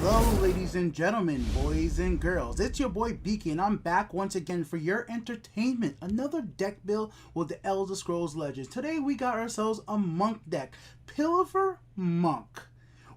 Hello ladies and gentlemen, boys and girls, it's your boy Beaky and I'm back once again for your entertainment. Another deck build with the Elder Scrolls Legends. Today we got ourselves a monk deck, Pilfer Monk.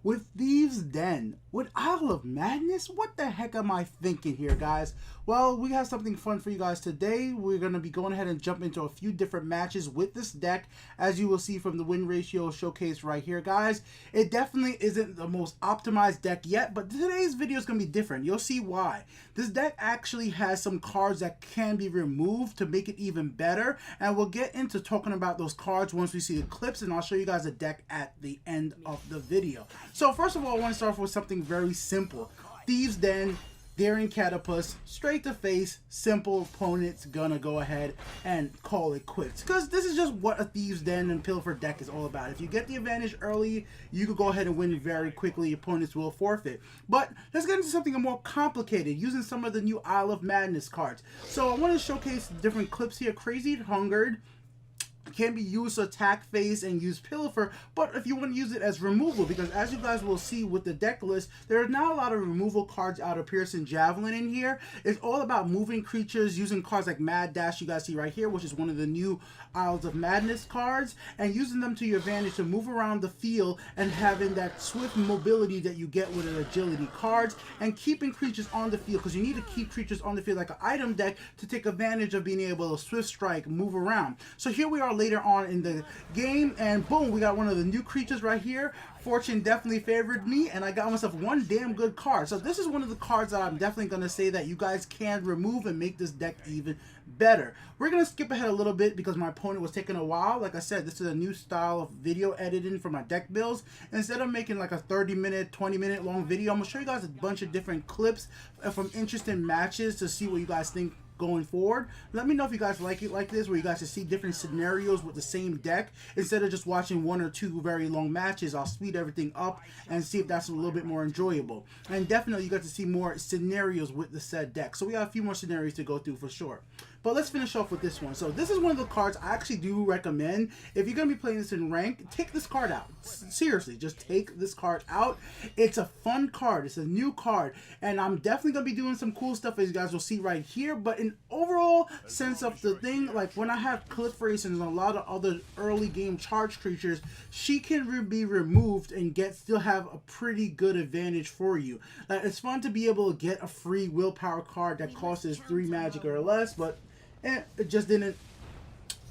With Thieves' Den, with Isle of Madness? What the heck am I thinking here, guys? Well, we have something fun for you guys today. We're going to be going ahead and jump into a few different matches with this deck, as you will see from the win ratio showcase right here, guys. It definitely isn't the most optimized deck yet, but today's video is going to be different. You'll see why. This deck actually has some cards that can be removed to make it even better, and we'll get into talking about those cards once we see the clips, and I'll show you guys the deck at the end of the video. So first of all, I want to start off with something very simple. Thieves' Den, Daring Catapus, straight to face, simple opponent's gonna go ahead and call it quits. Because this is just what a Thieves' Den and Pilfer deck is all about. If you get the advantage early, you could go ahead and win very quickly. Opponents will forfeit. But let's get into something more complicated, using some of the new Isle of Madness cards. So I want to showcase different clips here. Crazy Hungered can be used to attack phase and use Pilfer, but if you want to use it as removal, because as you guys will see with the deck list, there are not a lot of removal cards out of Pearson Javelin in here. It's all about moving creatures, using cards like Mad Dash, you guys see right here, which is one of the new Isles of Madness cards, and using them to your advantage to move around the field and having that swift mobility that you get with an agility cards, and keeping creatures on the field, because you need to keep creatures on the field like an item deck to take advantage of being able to swift strike, move around. So here we are later on in the game, and boom, we got one of the new creatures right here. Fortune definitely favored me, and I got myself one damn good card. So this is one of the cards that I'm definitely going to say that you guys can remove and make this deck even better. We're going to skip ahead a little bit because my opponent was taking a while. Like I said, this is a new style of video editing for my deck builds. Instead of making like a 30-minute, 20-minute long video, I'm going to show you guys a bunch of different clips from interesting matches to see what you guys think going forward. Let me know if you guys like it like this, where you guys can see different scenarios with the same deck instead of just watching one or two very long matches. I'll speed everything up and see if that's a little bit more enjoyable. And definitely you got to see more scenarios with the said deck. So we got a few more scenarios to go through for sure. But let's finish off with this one. So this is one of the cards I actually do recommend. If you're going to be playing this in rank, take this card out. Seriously, just take this card out. It's a fun card. It's a new card. And I'm definitely going to be doing some cool stuff, as you guys will see right here. But in overall sense of the thing, like when I have Cliff Race and a lot of other early game charge creatures, she can be removed and still have a pretty good advantage for you. It's fun to be able to get a free willpower card that costs 3 magic or less, but it just didn't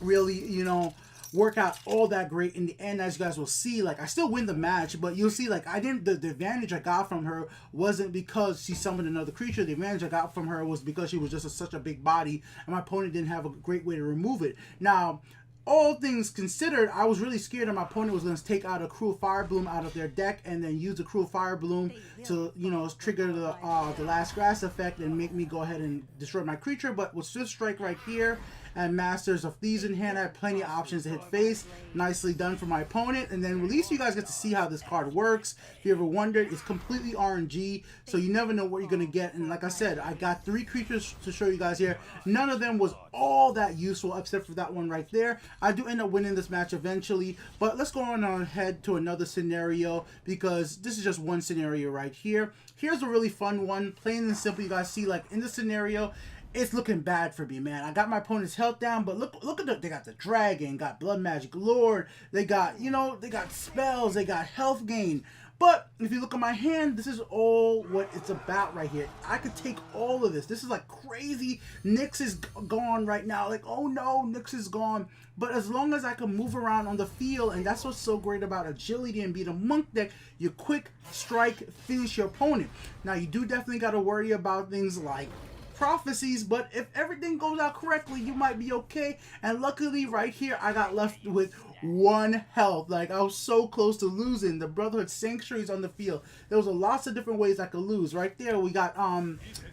really, you know, work out all that great in the end. As you guys will see, like I still win the match, but you'll see like I didn't, the advantage I got from her wasn't because she summoned another creature. The advantage I got from her was because she was just such a big body and my opponent didn't have a great way to remove it. Now, all things considered, I was really scared that my opponent was going to take out a Cruel Fire Bloom out of their deck and then use the Cruel Fire Bloom to, you know, trigger the Last Grass effect and make me go ahead and destroy my creature. But with Swift Strike right here and Masters of Thieves in hand, I have plenty of options to hit face. Nicely done for my opponent. And then at least you guys get to see how this card works. If you ever wondered, it's completely RNG, so you never know what you're going to get. And like I said, I got 3 creatures to show you guys here. None of them was all that useful except for that one right there. I do end up winning this match eventually, but let's go on ahead to another scenario because this is just one scenario right here. Here's a really fun one, plain and simple. You guys see, like in this scenario, it's looking bad for me, man. I got my opponent's health down, but look at they got the dragon, got blood magic lord, they got, you know, they got spells, they got health gain. But if you look at my hand, this is all what it's about right here. I could take all of this. This is like crazy. Nyx is gone right now. Like, oh no, Nyx is gone. But as long as I can move around on the field, and that's what's so great about agility and being a monk deck, you quick strike, finish your opponent. Now, you do definitely got to worry about things like prophecies, but if everything goes out correctly, you might be okay. And luckily right here I got left with 1 health. Like I was so close to losing. The Brotherhood Sanctuaries on the field. There was lots of different ways I could lose. Right there we got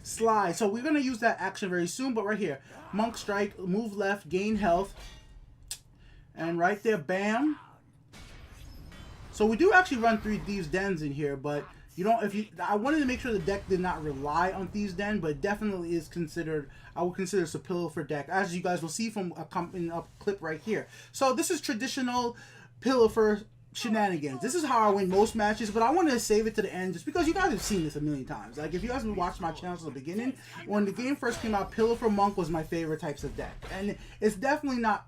slide, so we're gonna use that action very soon. But right here, Monk Strike, move left, gain health, and right there, bam. So we do actually run 3 Thieves' Dens in here, but you don't, I wanted to make sure the deck did not rely on Thieves' Den, but it definitely is considered, I would consider it's a Pilfer deck, as you guys will see from a clip right here. So this is traditional Pilfer shenanigans. This is how I win most matches, but I wanted to save it to the end just because you guys have seen this a million times. Like, if you guys have watched my channel from the beginning, when the game first came out, Pillar for Monk was my favorite types of deck. And it's definitely not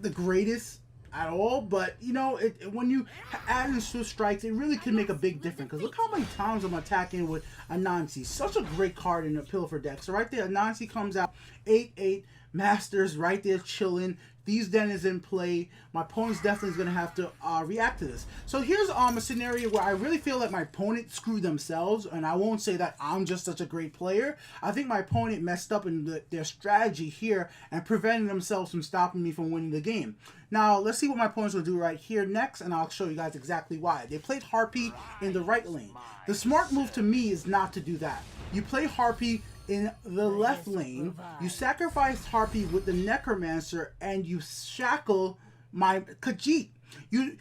the greatest at all, but you know, when you add in Swift Strikes, it really can make a big difference. Because look how many times I'm attacking with Anansi. Such a great card in the Pillar for deck. So right there, Anansi comes out, 8/8, Masters right there chilling. Thieves' Den is in play. My opponent's definitely is going to have to react to this. So here's a scenario where I really feel that my opponent screwed themselves, and I won't say that I'm just such a great player. I think my opponent messed up in their strategy here and prevented themselves from stopping me from winning the game. Now, let's see what my opponent's going to do right here next, and I'll show you guys exactly why. They played Harpy in the right lane. The smart move to me is not to do that. You play Harpy in the left lane, you sacrifice Harpy with the Necromancer, and you shackle my Khajiit.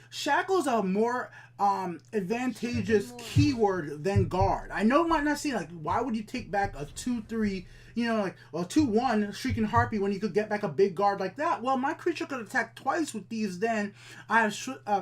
Shackles are more advantageous keyword than guard. I know it might not seem like, why would you take back a 2/3, you know, like, well, 2/1 Shrieking Harpy when you could get back a big guard like that? Well, my creature could attack twice with these. Then I have,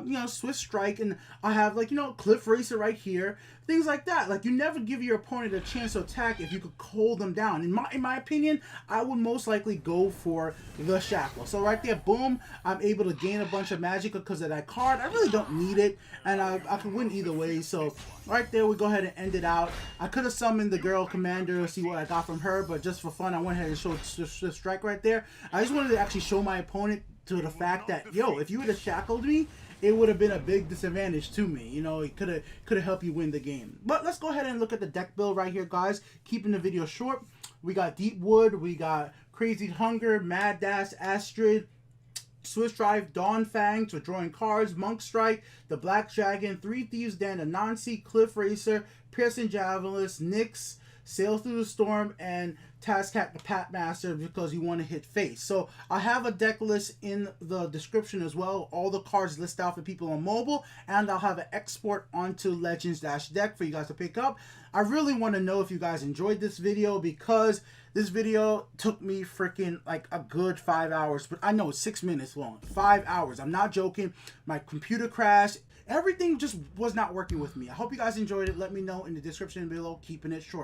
you know, Swift Strike, and I have, like, you know, Cliff Racer right here. Things like that. Like, you never give your opponent a chance to attack if you could hold them down. In my opinion, I would most likely go for the Shackle. So right there, boom, I'm able to gain a bunch of magic because of that card. I really don't need it, and I could win either way. So right there, we go ahead and end it out. I could have summoned the girl commander to see what I got from her, but just for fun, I went ahead and showed Swift Strike right there. I just wanted to actually show my opponent to the fact that, yo, if you would have shackled me, it would have been a big disadvantage to me. You know, it could have helped you win the game. But let's go ahead and look at the deck build right here, guys. Keeping the video short. We got Deep Wood, we got Crazy Hunger, Mad Dash, Astrid, Swift Drive, Dawn Fang for drawing cards, Monk Strike, the Black Dragon, 3 Thieves' Den, Anansi, Cliff Racer, Piercing Javelin, Nyx, Sail Through the Storm, and Tazcat the Pat Master because you want to hit face. So I have a deck list in the description as well. All the cards list out for people on mobile, and I'll have an export onto Legends-Deck for you guys to pick up. I really want to know if you guys enjoyed this video because this video took me freaking like a good 5 hours, but I know it's 6 minutes long. 5 hours. I'm not joking. My computer crashed. Everything just was not working with me. I hope you guys enjoyed it. Let me know in the description below. Keeping it short.